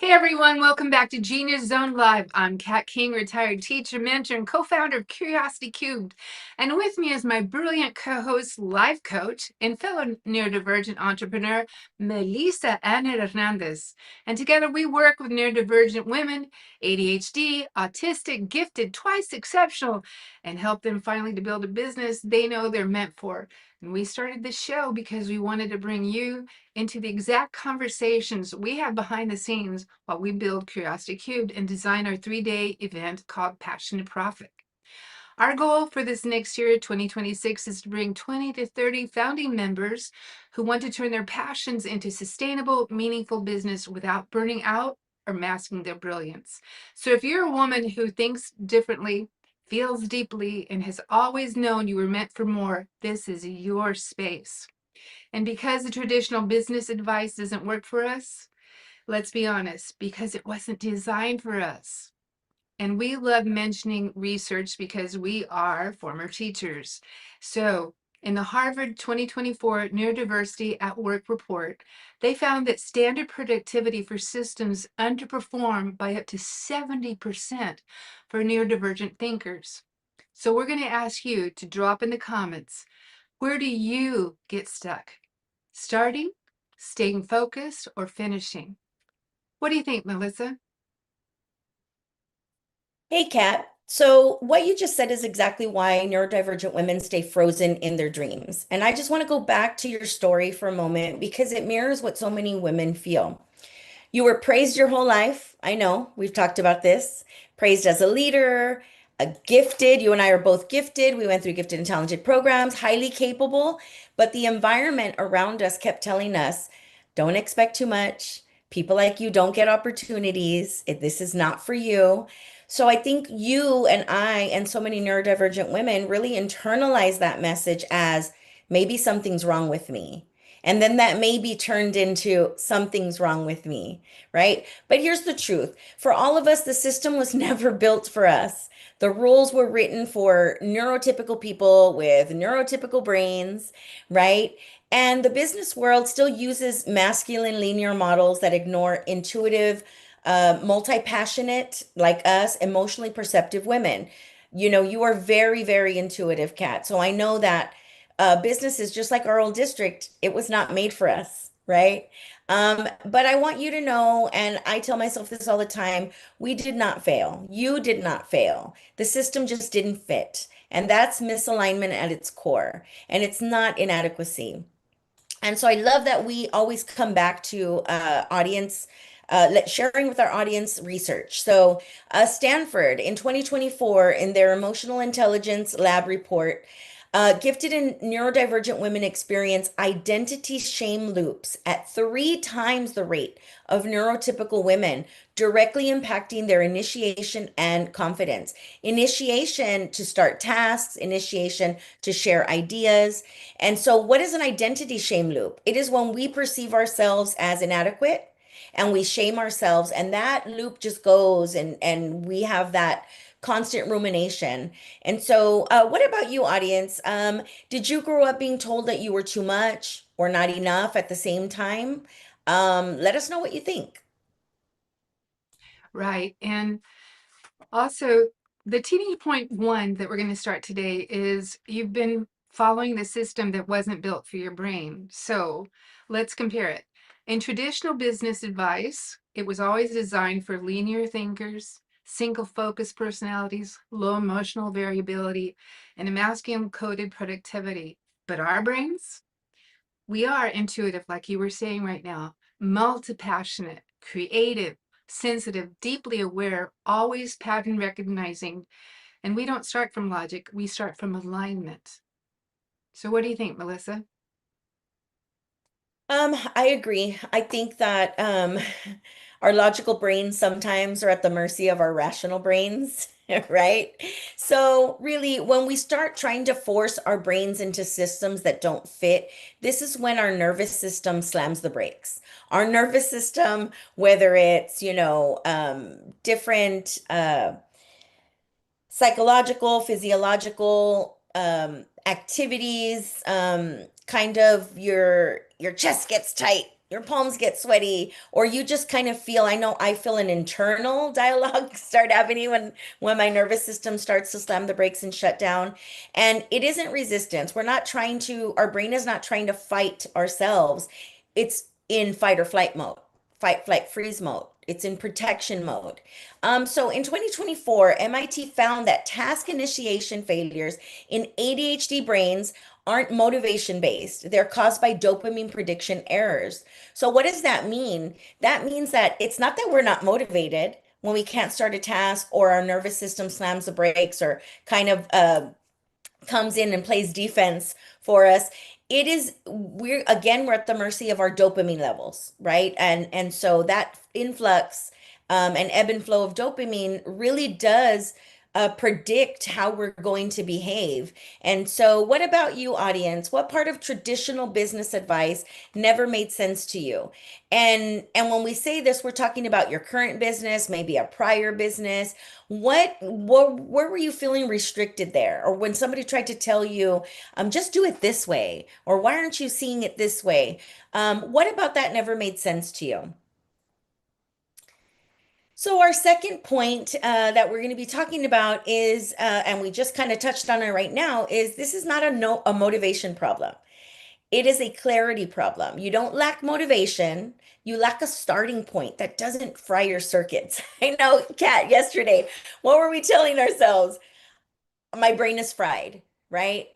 Hey everyone, welcome back to Genius Zone Live. I'm Kat King, retired teacher, mentor, and co-founder of Curiosity Cubed. And with me is my brilliant co-host, life coach, and fellow neurodivergent entrepreneur, Melissa Ana Hernandez. And together we work with neurodivergent women, ADHD, autistic, gifted, twice exceptional, and help them finally to build a business they know they're meant for. And we started this show because we wanted to bring you into the exact conversations we have behind the scenes while we build Curiosity Cubed and design our 3-day event called Passion to Profit. Our goal for this next year, 2026, is to bring 20 to 30 founding members who want to turn their passions into sustainable, meaningful business without burning out or masking their brilliance. So if you're a woman who thinks differently, feels deeply, and has always known you were meant for more, this is your space. And because the traditional business advice doesn't work for us, let's be honest, because it wasn't designed for us. And we love mentioning research because we are former teachers. So, in the Harvard 2024 Neurodiversity at Work report, they found that standard productivity for systems underperform by up to 70% for neurodivergent thinkers. So, we're going to ask you to drop in the comments, where do you get stuck? Starting, staying focused, or finishing? What do you think, Melissa? Hey, Kat. So, what you just said is exactly why neurodivergent women stay frozen in their dreams. And I just want to go back to your story for a moment because it mirrors what so many women feel. You were praised your whole life. I know, we've talked about this. Praised as a leader, a gifted. You and I are both gifted. We went through gifted and talented programs, highly capable. But the environment around us kept telling us, don't expect too much. People like you don't get opportunities. This is not for you. So I think you and I and so many neurodivergent women really internalize that message as maybe something's wrong with me. And then that may be turned into something's wrong with me, right? But here's the truth. For all of us, the system was never built for us. The rules were written for neurotypical people with neurotypical brains, right? And the business world still uses masculine linear models that ignore intuitive, multi-passionate, like us, emotionally perceptive women. You know, you are very, very intuitive, Kat. So I know that businesses, just like our old district, it was not made for us, right? But I want you to know, and I tell myself this all the time, we did not fail. You did not fail. The system just didn't fit. And that's misalignment at its core. And it's not inadequacy. And so I love that we always come back to audience, sharing with our audience research. So Stanford in 2024, in their emotional intelligence lab report, gifted and neurodivergent women experience identity shame loops at 3 times the rate of neurotypical women, directly impacting their initiation and confidence. Initiation to start tasks, initiation to share ideas. And so, what is an identity shame loop? It is when we perceive ourselves as inadequate and we shame ourselves, and that loop just goes, and we have that constant rumination. And so, what about you, audience? Did you grow up being told that you were too much or not enough at the same time? Let us know what you think. Right. And also, the teaching point one that we're going to start today is you've been following the system that wasn't built for your brain. So let's compare it. In traditional business advice, it was always designed for linear thinkers, single focus personalities, low emotional variability, and a masculine coded productivity. But our brains, we are intuitive, like you were saying right now, multi-passionate, creative, sensitive, deeply aware, always pattern recognizing. And we don't start from logic, we start from alignment. So, what do you think, Melissa? I agree. I think that our logical brains sometimes are at the mercy of our rational brains, right? So, really, when we start trying to force our brains into systems that don't fit, this is when our nervous system slams the brakes. Our nervous system, whether it's, different psychological, physiological activities, kind of your chest gets tight, your palms get sweaty, or you just kind of feel, I know I feel an internal dialogue start happening when my nervous system starts to slam the brakes and shut down. And it isn't resistance. We're not trying to, our brain is not trying to fight ourselves. It's in fight or flight mode, fight, flight, freeze mode. It's in protection mode. So in 2024, MIT found that task initiation failures in ADHD brains aren't motivation based. They're caused by dopamine prediction errors. So, what does that mean? That means that it's not that we're not motivated when we can't start a task or our nervous system slams the brakes or kind of comes in and plays defense for us. It is, we're at the mercy of our dopamine levels, right? And so that influx and ebb and flow of dopamine really does predict how we're going to behave. And so, what about you, audience? What part of traditional business advice never made sense to you? And when we say this, we're talking about your current business, maybe a prior business. What where were you feeling restricted there? Or when somebody tried to tell you, just do it this way, or why aren't you seeing it this way? What about that never made sense to you? So our second point that we're going to be talking about is, and we just kind of touched on it right now, is this is not a motivation problem. It is a clarity problem. You don't lack motivation. You lack a starting point that doesn't fry your circuits. I know, Kat, yesterday, what were we telling ourselves? My brain is fried, right?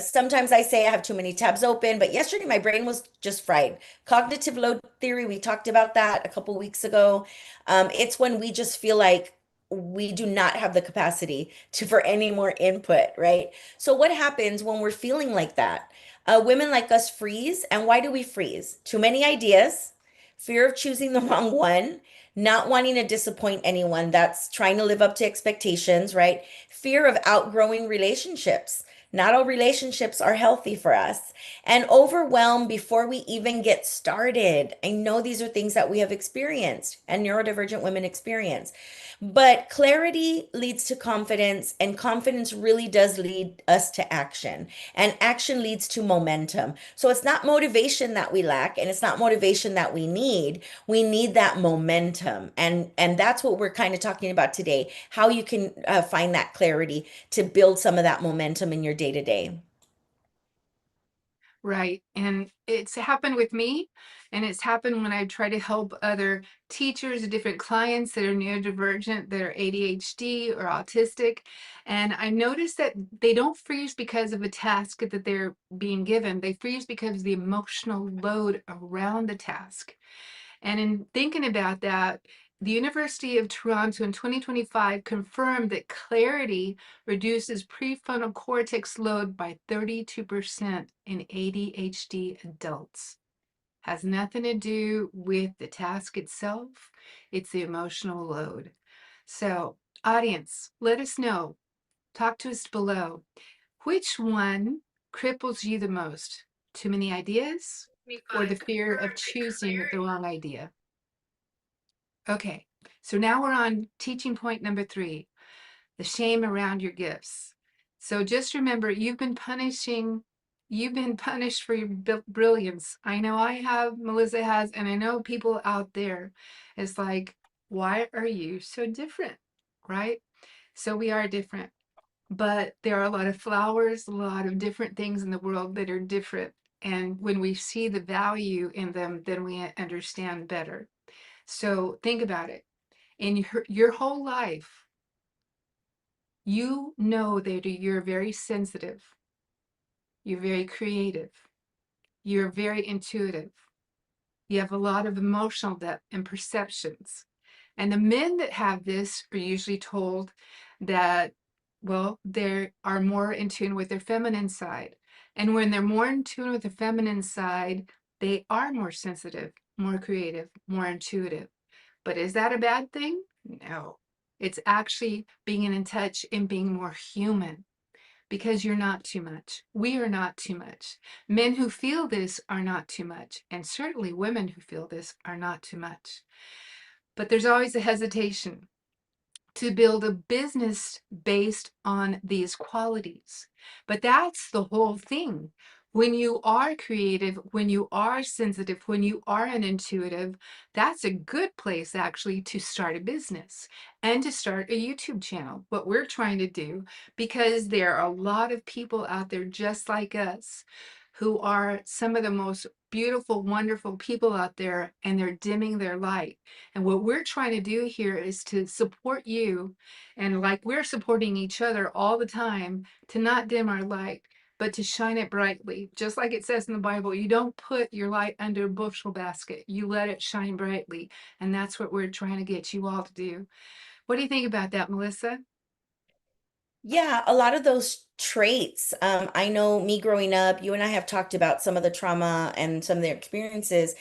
Sometimes I say I have too many tabs open, but yesterday my brain was just fried. Cognitive load theory, we talked about that a couple weeks ago. It's when we just feel like we do not have the capacity to for any more input, right? So what happens when we're feeling like that? Women like us freeze, and why do we freeze? Too many ideas, fear of choosing the wrong one, not wanting to disappoint anyone that's trying to live up to expectations, right? Fear of outgrowing relationships. Not all relationships are healthy for us. And overwhelm before we even get started. I know these are things that we have experienced and neurodivergent women experience. But clarity leads to confidence, and confidence really does lead us to action. And action leads to momentum. So it's not motivation that we lack, and it's not motivation that we need. We need that momentum. And that's what we're kind of talking about today, how you can find that clarity to build some of that momentum in your day to day. Right. And it's happened with me, and it's happened when I try to help other teachers, different clients that are neurodivergent, that are ADHD or autistic. And I noticed that they don't freeze because of a task that they're being given. They freeze because of the emotional load around the task. And in thinking about that, the University of Toronto in 2025 confirmed that clarity reduces prefrontal cortex load by 32% in ADHD adults. Has nothing to do with the task itself, it's the emotional load. So, audience, let us know. Talk to us below. Which one cripples you the most? Too many ideas or the fear of choosing the wrong idea? Okay, so now we're on teaching point number 3, the shame around your gifts. So just remember, you've been punished for your brilliance. I know I have, Melissa has, and I know people out there. It's like, why are you so different? Right? So we are different, but there are a lot of flowers, a lot of different things in the world that are different. And when we see the value in them, then we understand better. So think about it in your whole life, you know that you're very sensitive, you're very creative, you're very intuitive, you have a lot of emotional depth and perceptions. And the men that have this are usually told that, well, they are more in tune with their feminine side. And when they're more in tune with the feminine side, they are more sensitive, more creative, more intuitive. But is that a bad thing? No. It's actually being in touch and being more human, because you're not too much. We are not too much. Men who feel this are not too much. And certainly women who feel this are not too much. But there's always a hesitation to build a business based on these qualities. But that's the whole thing. When you are creative, when you are sensitive, when you are an intuitive, that's a good place actually to start a business and to start a YouTube channel. What we're trying to do, because there are a lot of people out there just like us who are some of the most beautiful, wonderful people out there, and they're dimming their light. And what we're trying to do here is to support you, and like we're supporting each other all the time, to not dim our light but to shine it brightly. Just like it says in the Bible, you don't put your light under a bushel basket, you let it shine brightly. And that's what we're trying to get you all to do. What do you think about that, Melissa? Yeah, a lot of those traits. I know me growing up, you and I have talked about some of the trauma and some of their experiences.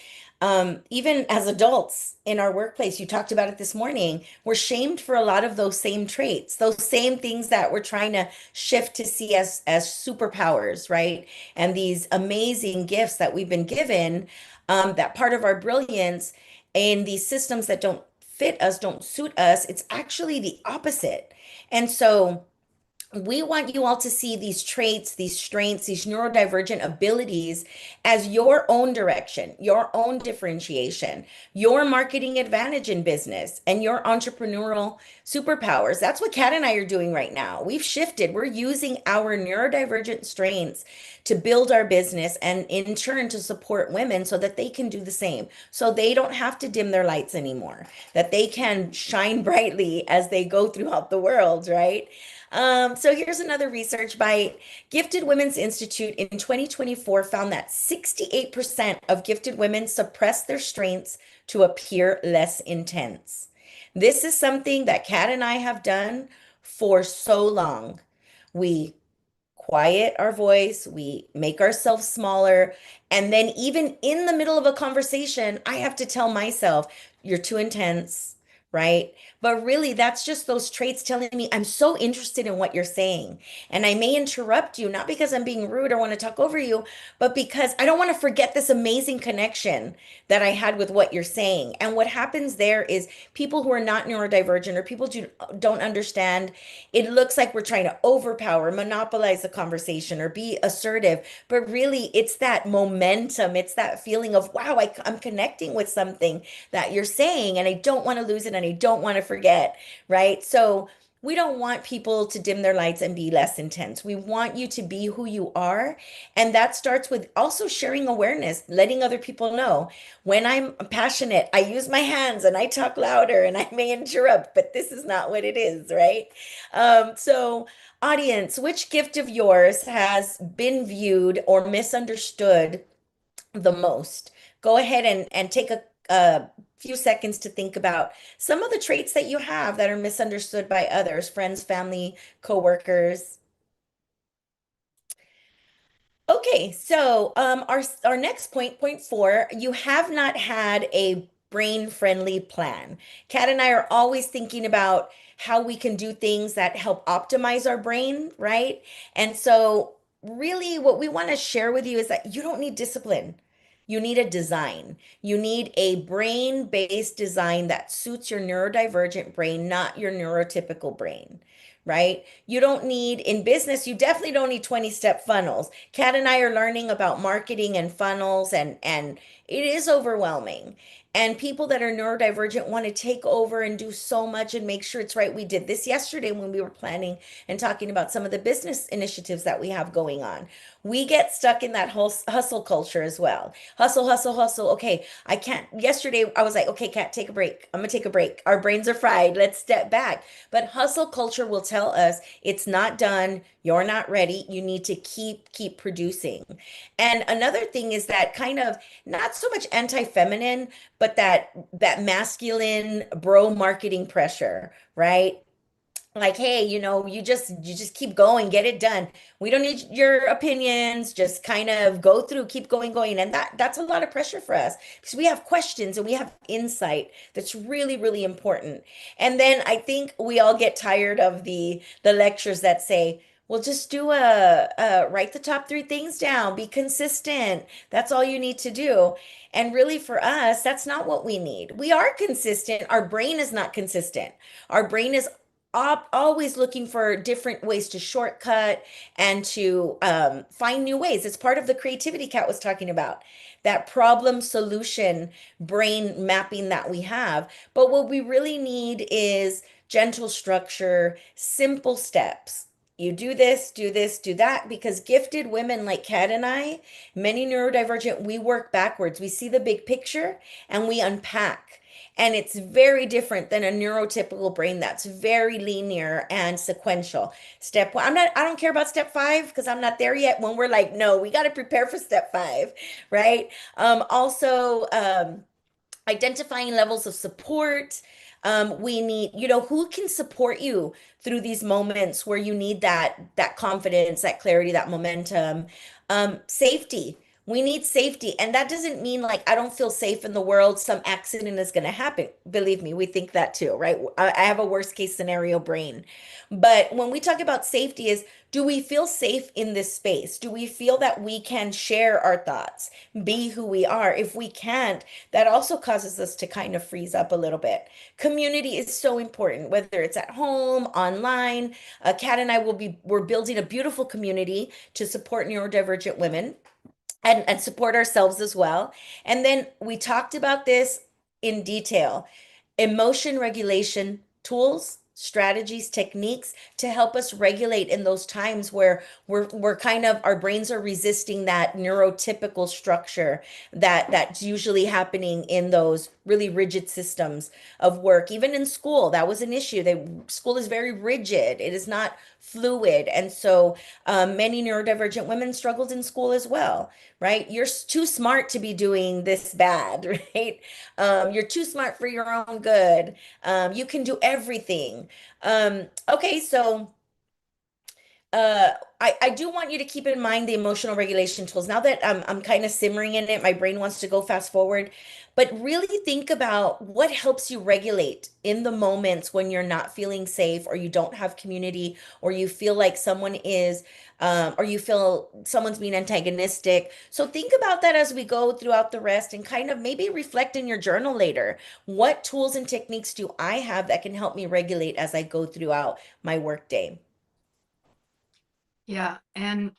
Even as adults in our workplace, you talked about it this morning, we're shamed for a lot of those same traits, those same things that we're trying to shift to see as superpowers, right? And these amazing gifts that we've been given, that part of our brilliance in these systems that don't fit us, don't suit us, it's actually the opposite. And so we want you all to see these traits, these strengths, these neurodivergent abilities as your own direction, your own differentiation, your marketing advantage in business, and your entrepreneurial superpowers. That's what Kat and I are doing right now. We've shifted. We're using our neurodivergent strengths to build our business and in turn to support women so that they can do the same. So they don't have to dim their lights anymore, that they can shine brightly as they go throughout the world, right? So here's another research by Gifted Women's Institute in 2024 found that 68% of gifted women suppress their strengths to appear less intense. This is something that Kat and I have done for so long. We quiet our voice, we make ourselves smaller, and then even in the middle of a conversation, I have to tell myself, you're too intense, right? But really, that's just those traits telling me I'm so interested in what you're saying. And I may interrupt you, not because I'm being rude or want to talk over you, but because I don't want to forget this amazing connection that I had with what you're saying. And what happens there is people who are not neurodivergent or people who don't understand, it looks like we're trying to overpower, monopolize the conversation, or be assertive. But really, it's that momentum. It's that feeling of, wow, I'm connecting with something that you're saying, and I don't want to lose it and I don't want to forget, right? So we don't want people to dim their lights and be less intense. We want you to be who you are. And that starts with also sharing awareness, letting other people know when I'm passionate, I use my hands and I talk louder and I may interrupt, but this is not what it is, right? So, audience, which gift of yours has been viewed or misunderstood the most? Go ahead and take a few seconds to think about some of the traits that you have that are misunderstood by others, friends, family, coworkers. Okay, so our next point, point four, you have not had a brain-friendly plan. Kat and I are always thinking about how we can do things that help optimize our brain, right? And so really what we want to share with you is that you don't need discipline. You need a design. You need a brain-based design that suits your neurodivergent brain, not your neurotypical brain, right? You don't need, in business, you definitely don't need 20-step funnels. Kat and I are learning about marketing and funnels, and it is overwhelming. And people that are neurodivergent want to take over and do so much and make sure it's right. We did this yesterday when we were planning and talking about some of the business initiatives that we have going on. We get stuck in that whole hustle culture as well. Hustle, hustle, hustle. Okay, I can't. Yesterday, I was like, okay, Kat, take a break. I'm gonna take a break. Our brains are fried. Let's step back. But hustle culture will tell us it's not done. You're not ready. You need to keep producing. And another thing is that kind of not so much anti-feminine, but that masculine bro marketing pressure, right? Like, hey, you just keep going, get it done. We don't need your opinions, just kind of go through, keep going. And that's a lot of pressure for us because we have questions and we have insight that's really, really important. And then I think we all get tired of the lectures that say, well, just do write the top three things down, be consistent. That's all you need to do. And really for us, that's not what we need. We are consistent. Our brain is not consistent. Our brain is always looking for different ways to shortcut and to find new ways. It's part of the creativity Kat was talking about, that problem solution brain mapping that we have. But what we really need is gentle structure, simple steps. You do this, do this, do that, because gifted women like Kat and I, many neurodivergent, we work backwards. We see the big picture and we unpack. And it's very different than a neurotypical brain that's very linear and sequential. Step one, I don't care about step five because I'm not there yet. When we're like, no, we got to prepare for step five, right? Also, identifying levels of support. We need, who can support you through these moments where you need that confidence, that clarity, that momentum. Safety. We need safety. And that doesn't mean like I don't feel safe in the world, some accident is going to happen. Believe me, we think that too, right? I have a worst case scenario brain. But when we talk about safety is, do we feel safe in this space? Do we feel that we can share our thoughts, be who we are? If we can't, that also causes us to kind of freeze up a little bit. Community is so important, whether it's at home, online. Kat and I we're building a beautiful community to support neurodivergent women and support ourselves as well. And then we talked about this in detail. Emotion regulation tools, strategies, techniques to help us regulate in those times where we're kind of our brains are resisting that neurotypical structure that's usually happening in those really rigid systems of work. Even in school, that was an issue. School is very rigid. It is not fluid. And so many neurodivergent women struggled in school as well, right? You're too smart to be doing this bad, right? You're too smart for your own good. You can do everything. Okay, so uh, I do want you to keep in mind the emotional regulation tools. Now that I'm kind of simmering in it, my brain wants to go fast forward, but really think about what helps you regulate in the moments when you're not feeling safe or you don't have community or you feel like someone is, or you feel someone's being antagonistic. So think about that as we go throughout the rest and kind of maybe reflect in your journal later. What tools and techniques do I have that can help me regulate as I go throughout my workday? Yeah, and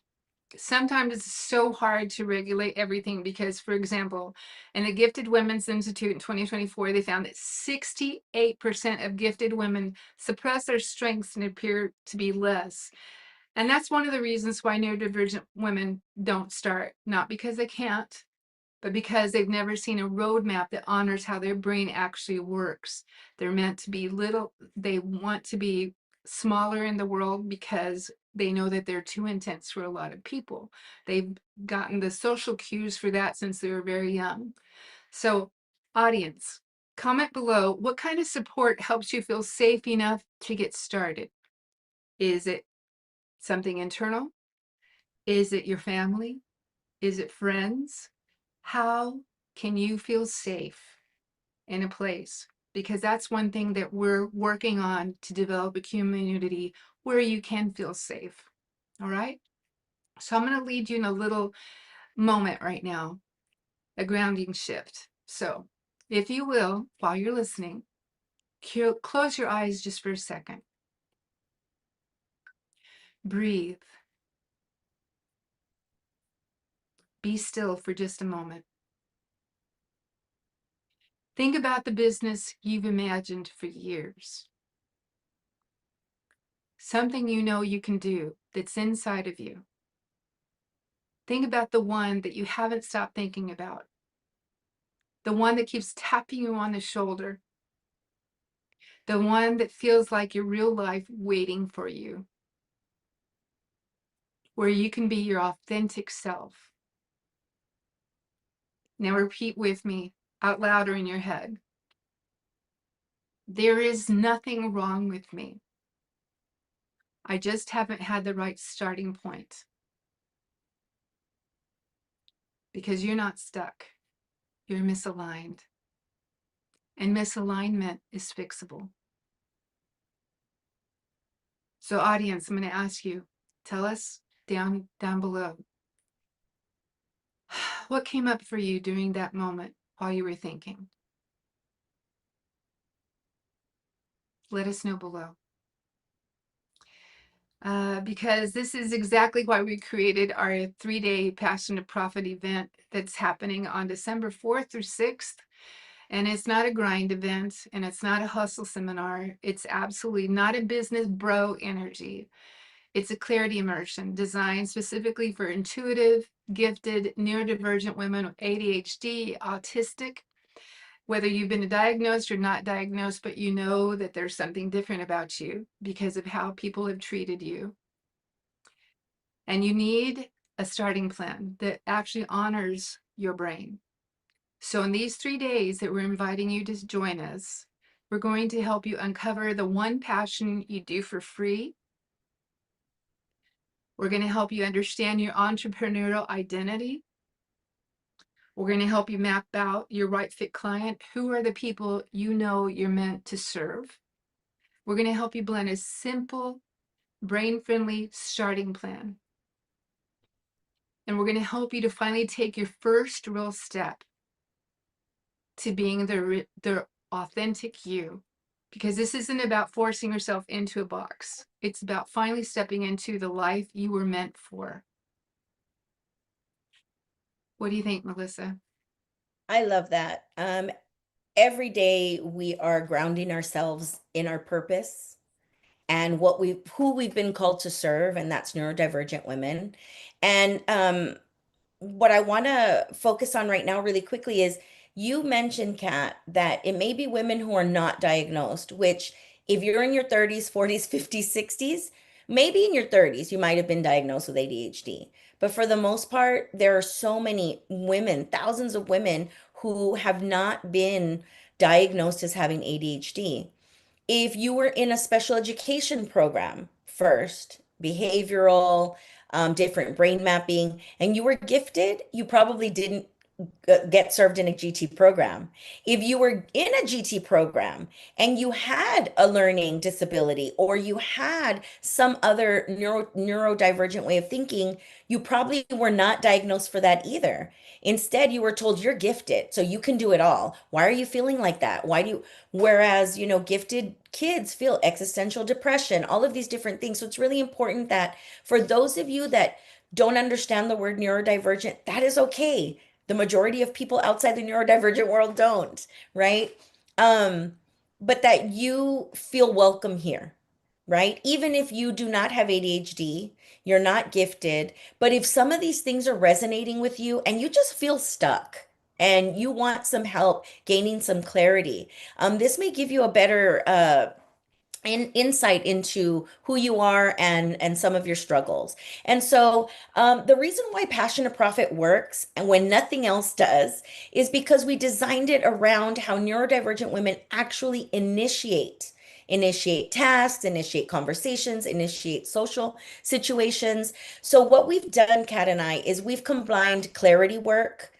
sometimes it's so hard to regulate everything because, for example, in the Gifted Women's Institute in 2024, they found that 68% of gifted women suppress their strengths and appear to be less. And that's one of the reasons why neurodivergent women don't start, not because they can't, but because they've never seen a roadmap that honors how their brain actually works. They're meant to be little, they want to be smaller in the world because they know that they're too intense for a lot of people. They've gotten the social cues for that since they were very young. So, audience, comment below what kind of support helps you feel safe enough to get started. Is it something internal? Is it your family? Is it friends? How can you feel safe in a place? Because that's one thing that we're working on to develop a community where you can feel safe. All right. So I'm going to lead you in a little moment right now, a grounding shift. So, if you will, while you're listening, close your eyes just for a second. Breathe. Be still for just a moment. Think about the business you've imagined for years. Something you know you can do that's inside of you. Think about the one that you haven't stopped thinking about, the one that keeps tapping you on the shoulder, the one that feels like your real life waiting for you, where you can be your authentic self. Now repeat with me out loud or in your head. There is nothing wrong with me. I just haven't had the right starting point. Because you're not stuck. You're misaligned. And misalignment is fixable. So audience, I'm going to ask you, tell us down below. What came up for you during that moment while you were thinking? Let us know below. because this is exactly why we created our 3-day Passion to Profit event that's happening on December 4th through 6th. And it's not a grind event and it's not a hustle seminar. It's absolutely not a business bro energy. It's a clarity immersion designed specifically for intuitive, gifted, neurodivergent women with ADHD, autistic, whether you've been diagnosed or not diagnosed, but you know that there's something different about you because of how people have treated you. And you need a starting plan that actually honors your brain. So, in these 3 days that we're inviting you to join us, we're going to help you uncover the one passion you do for free. We're going to help you understand your entrepreneurial identity. We're going to help you map out your right fit client. Who are the people you know you're meant to serve? We're going to help you blend a simple, brain friendly starting plan. And we're going to help you to finally take your first real step to being the authentic you. Because this isn't about forcing yourself into a box. It's about finally stepping into the life you were meant for. What do you think, Melissa? I love that. Every day we are grounding ourselves in our purpose and who we've been called to serve, and that's neurodivergent women. And what I want to focus on right now, really quickly, is you mentioned, Kat, that it may be women who are not diagnosed, which, if you're in your 30s, 40s, 50s, 60s, maybe in your 30s, you might have been diagnosed with ADHD. But for the most part, there are so many women, thousands of women who have not been diagnosed as having ADHD. If you were in a special education program first, behavioral, different brain mapping, and you were gifted, you probably didn't get served in a GT program. If you were in a GT program and you had a learning disability or you had some other neurodivergent way of thinking, you probably were not diagnosed for that either. Instead, you were told you're gifted, so you can do it all. Why are you feeling like that? Whereas, gifted kids feel existential depression, all of these different things. So it's really important that for those of you that don't understand the word neurodivergent, that is okay. The majority of people outside the neurodivergent world don't, right? Um, but that you feel welcome here, right? Even if you do not have ADHD, you're not gifted, but if some of these things are resonating with you and you just feel stuck and you want some help gaining some clarity, this may give you a better insight into who you are and some of your struggles. And so the reason why Passion to Profit works and when nothing else does is because we designed it around how neurodivergent women actually initiate tasks, initiate conversations, initiate social situations. So what we've done, Kat and I, is we've combined clarity work,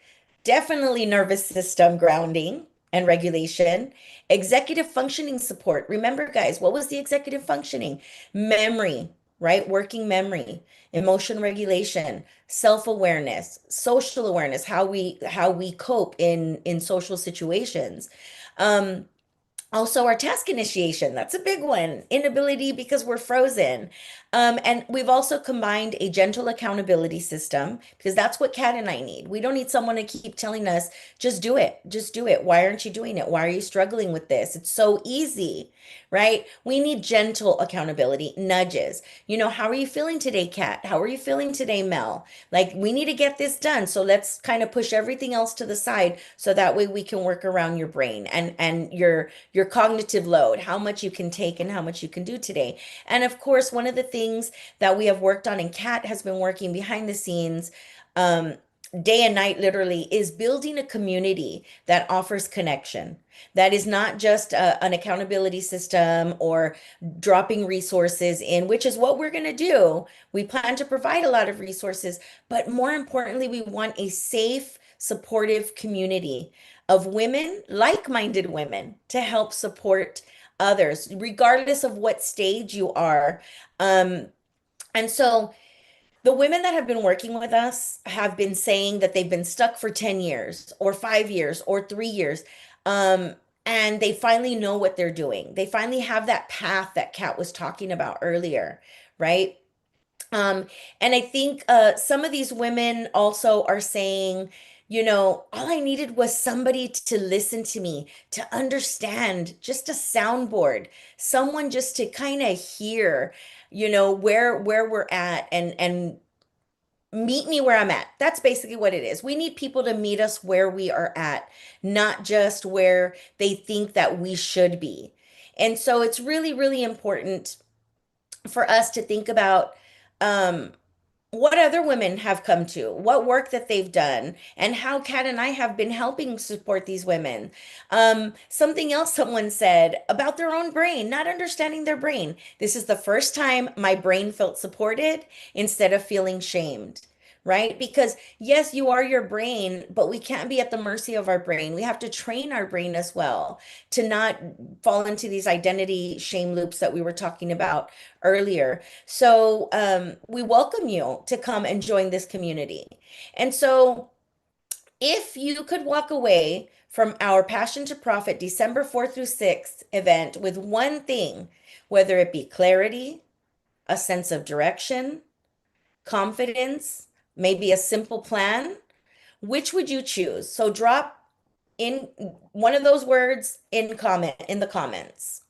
definitely nervous system grounding and regulation, executive functioning support. Remember, guys, what was the executive functioning? Memory, right? Working memory, emotion regulation, self-awareness, social awareness, how we cope in social situations. Um, Also, our task initiation, that's a big one. Inability because we're frozen. And we've also combined a gentle accountability system because that's what Kat and I need. We don't need someone to keep telling us, just do it, just do it. Why aren't you doing it? Why are you struggling with this? It's so easy, right? We need gentle accountability, nudges. How are you feeling today, Kat? How are you feeling today, Mel? Like, we need to get this done. So let's kind of push everything else to the side so that way we can work around your brain and your cognitive load, how much you can take and how much you can do today. And of course, one of the things that we have worked on, and Kat has been working behind the scenes, um, day and night literally, is building a community that offers connection. That is not just an accountability system or dropping resources in, which is what we're going to do. We plan to provide a lot of resources, but more importantly, we want a safe, supportive community of women, like-minded women, to help support others, regardless of what stage you are. And so the women that have been working with us have been saying that they've been stuck for 10 years or 5 years or 3 years. Um, and they finally know what they're doing. They finally have that path that Kat was talking about earlier, right? Um, and I think some of these women also are saying, all I needed was somebody to listen to me, to understand, just a soundboard, someone just to kind of hear, where we're at and meet me where I'm at. That's basically what it is. We need people to meet us where we are at, not just where they think that we should be. And so it's really, really important for us to think about um, what other women have come to, what work that they've done, and how Kat and I have been helping support these women. Something else someone said about their own brain, not understanding their brain. This is the first time my brain felt supported instead of feeling shamed. Right? Because yes, you are your brain, but we can't be at the mercy of our brain. We have to train our brain as well to not fall into these identity shame loops that we were talking about earlier. So we welcome you to come and join this community. And so if you could walk away from our Passion to Profit December 4th through 6th event with one thing, whether it be clarity, a sense of direction, confidence, maybe a simple plan, which would you choose? So drop in one of those words in the comments.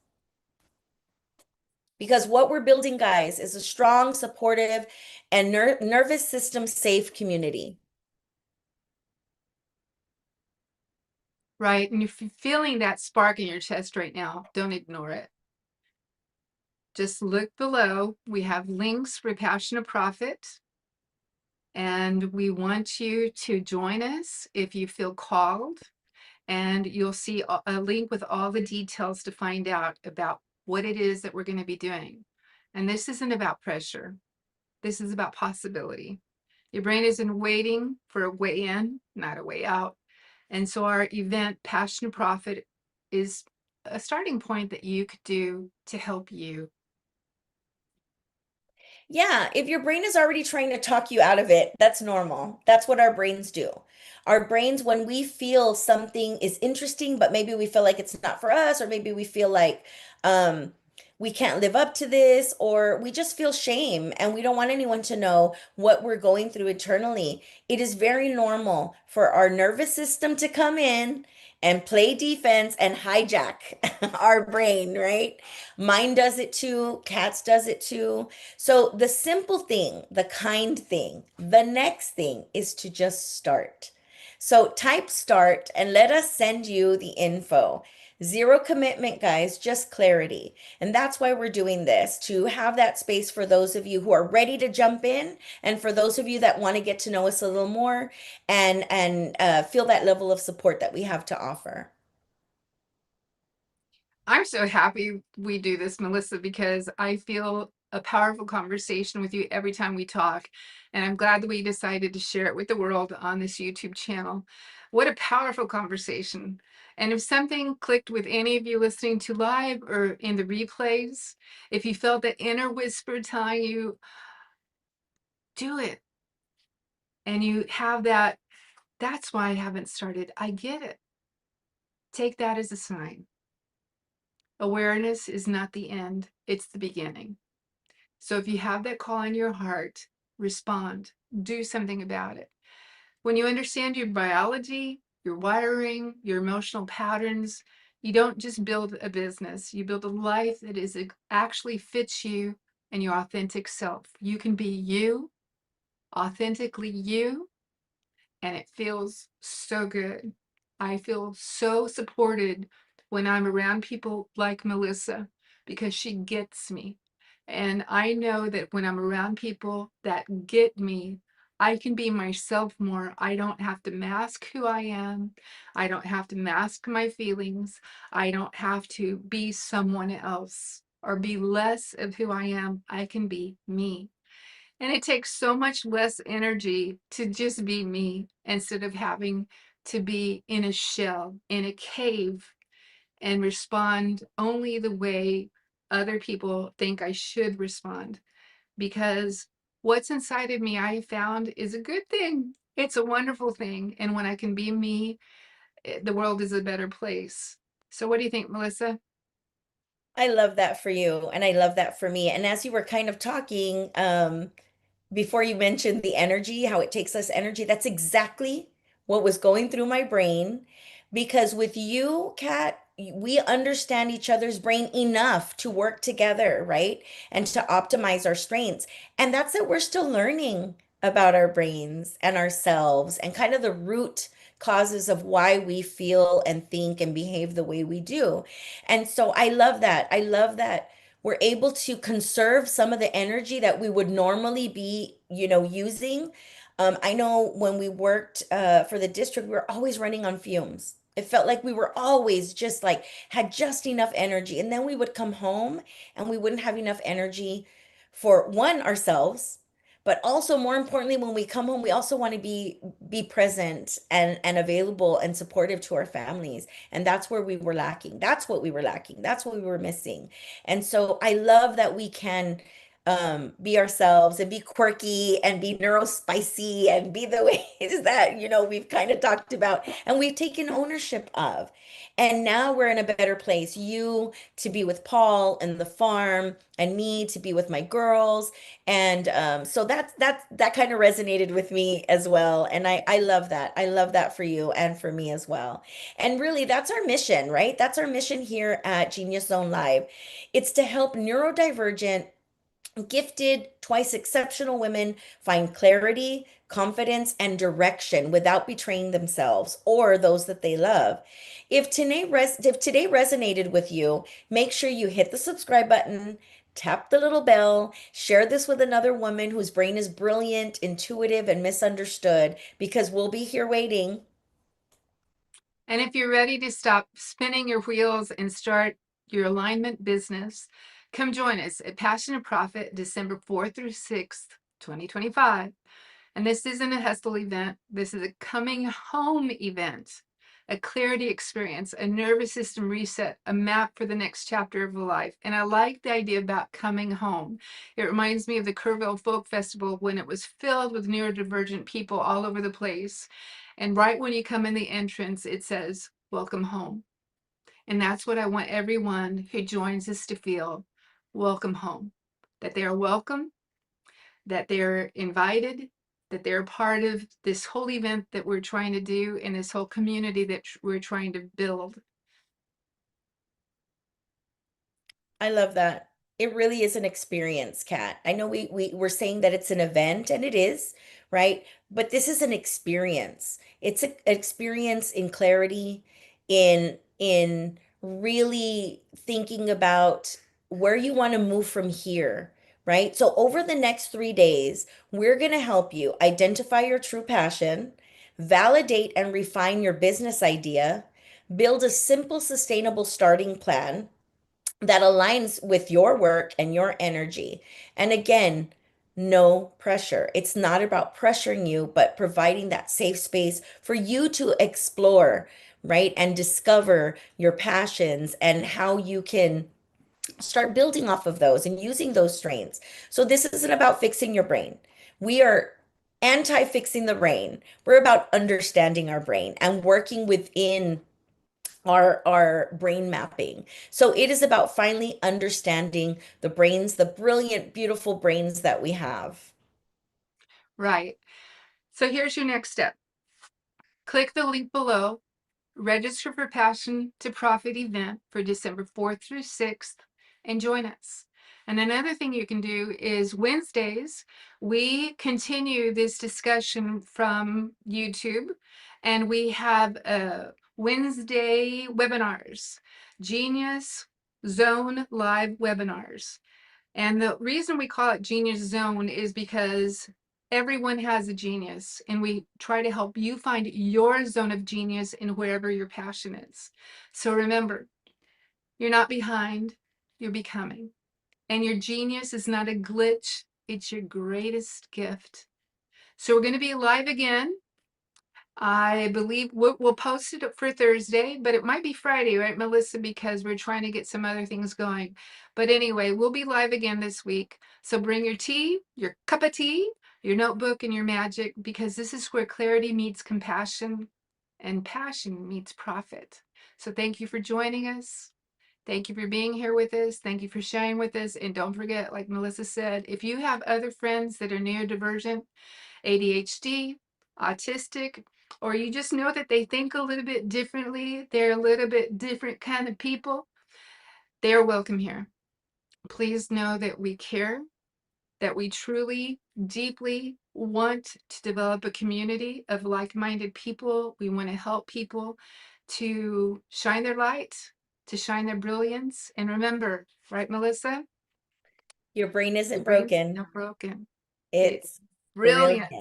Because what we're building, guys, is a strong, supportive, and nervous system safe community. Right. And if you're feeling that spark in your chest right now, don't ignore it. Just look below. We have links for Passion to Profit. And we want you to join us if you feel called. And you'll see a link with all the details to find out about what it is that we're going to be doing. And this isn't about pressure. This is about possibility. Your brain isn't waiting for a way in, not a way out. And so our event, Passion to Profit, is a starting point that you could do to help you. Yeah, if your brain is already trying to talk you out of it, that's normal. That's what our brains do. Our brains, when we feel something is interesting, but maybe we feel like it's not for us, or maybe we feel like um, we can't live up to this, or we just feel shame and we don't want anyone to know what we're going through internally. It is very normal for our nervous system to come in and play defense and hijack our brain, right? Mine does it too, Kat's does it too. So the simple thing, the kind thing, the next thing is to just start. So type start and let us send you the info. Zero commitment, guys, just clarity. And that's why we're doing this, to have that space for those of you who are ready to jump in, and for those of you that want to get to know us a little more and feel that level of support that we have to offer. I'm so happy we do this, Melissa, because I feel a powerful conversation with you every time we talk. And I'm glad that we decided to share it with the world on this YouTube channel. What a powerful conversation. And if something clicked with any of you listening to live or in the replays, if you felt that inner whisper telling you, do it, and you have that, that's why I haven't started. I get it. Take that as a sign. Awareness is not the end, it's the beginning. So if you have that call in your heart, respond, do something about it. When you understand your biology, your wiring, your emotional patterns, you don't just build a business, you build a life that is actually fits you and your authentic self. You can be you, authentically you, and it feels so good. I feel so supported when I'm around people like Melissa because she gets me. And I know that when I'm around people that get me, I can be myself more. I don't have to mask who I am. I don't have to mask my feelings. I don't have to be someone else or be less of who I am. I can be me. And it takes so much less energy to just be me instead of having to be in a shell, in a cave, and respond only the way other people think I should respond. Because what's inside of me, I found, is a good thing. It's a wonderful thing. And when I can be me, the world is a better place. So, what do you think, Melissa? I love that for you, and I love that for me. And as you were kind of talking, before you mentioned the energy, how it takes us energy, that's exactly what was going through my brain. Because with you, Kat, we understand each other's brain enough to work together, right? And to optimize our strengths. And that's that we're still learning about our brains and ourselves and kind of the root causes of why we feel and think and behave the way we do. And so I love that. I love that we're able to conserve some of the energy that we would normally be, using. I know when we worked for the district, we were always running on fumes. It felt like we were always just like had just enough energy. And then we would come home and we wouldn't have enough energy for one, ourselves, but also more importantly, when we come home, we also want to be present and available and supportive to our families. And that's where we were lacking. That's what we were lacking. That's what we were missing. And so I love that we can be ourselves and be quirky and be neurospicy and be the ways that, we've kind of talked about and we've taken ownership of. And now we're in a better place. You to be with Paul and the farm, and me to be with my girls. And so that kind of resonated with me as well. And I love that. I love that for you and for me as well. And really, that's our mission, right? That's our mission here at Genius Zone Live. It's to help neurodivergent, gifted, twice exceptional women find clarity, confidence, and direction without betraying themselves or those that they love. If today resonated with you, make sure you hit the subscribe button, tap the little bell, share this with another woman whose brain is brilliant, intuitive, and misunderstood, because we'll be here waiting. And if you're ready to stop spinning your wheels and start your alignment business, come join us at Passion and Profit December 4th through 6th, 2025. And this isn't a hustle event. This is a coming home event, a clarity experience, a nervous system reset, a map for the next chapter of life. And I like the idea about coming home. It reminds me of the Kerrville Folk Festival when it was filled with neurodivergent people all over the place. And right when you come in the entrance, it says, "Welcome home." And that's what I want everyone who joins us to feel: welcome home, that they are welcome, that they're invited, that they're part of this whole event that we're trying to do and this whole community that we're trying to build. I love that. It really is an experience, Kat. I know we're saying that it's an event, and it is, right? But this is an experience. It's an experience in clarity, in really thinking about where you want to move from here, right? So over the next 3 days, we're going to help you identify your true passion, validate and refine your business idea, build a simple, sustainable starting plan that aligns with your work and your energy. And again, no pressure. It's not about pressuring you, but providing that safe space for you to explore, right? And discover your passions and how you can start building off of those and using those strengths. So this isn't about fixing your brain. We are anti-fixing the brain. We're about understanding our brain and working within our brain mapping. So it is about finally understanding the brains, the brilliant, beautiful brains that we have. Right. So here's your next step. Click the link below, register for Passion to Profit event for December 4th through 6th, and join us. And another thing you can do is Wednesdays, we continue this discussion from YouTube, and we have Wednesday webinars, Genius Zone live webinars. And the reason we call it Genius Zone is because everyone has a genius, and we try to help you find your zone of genius in wherever your passion is. So remember, you're not behind, you're becoming. And your genius is not a glitch, it's your greatest gift. So we're going to be live again. I believe we'll post it for Thursday, but it might be Friday, right, Melissa? Because we're trying to get some other things going. But anyway, we'll be live again this week. So bring your tea, your cup of tea, your notebook, and your magic, because this is where clarity meets compassion and passion meets profit. So thank you for joining us. Thank you for being here with us. Thank you for sharing with us. And don't forget, like Melissa said, if you have other friends that are neurodivergent, ADHD, autistic, or you just know that they think a little bit differently, they're a little bit different kind of people, they're welcome here. Please know that we care, that we truly, deeply want to develop a community of like-minded people. We want to help people to shine their light, to shine their brilliance. And remember, right, Melissa? Your brain Your isn't brain's broken. not broken. It's It's brilliant. brilliant.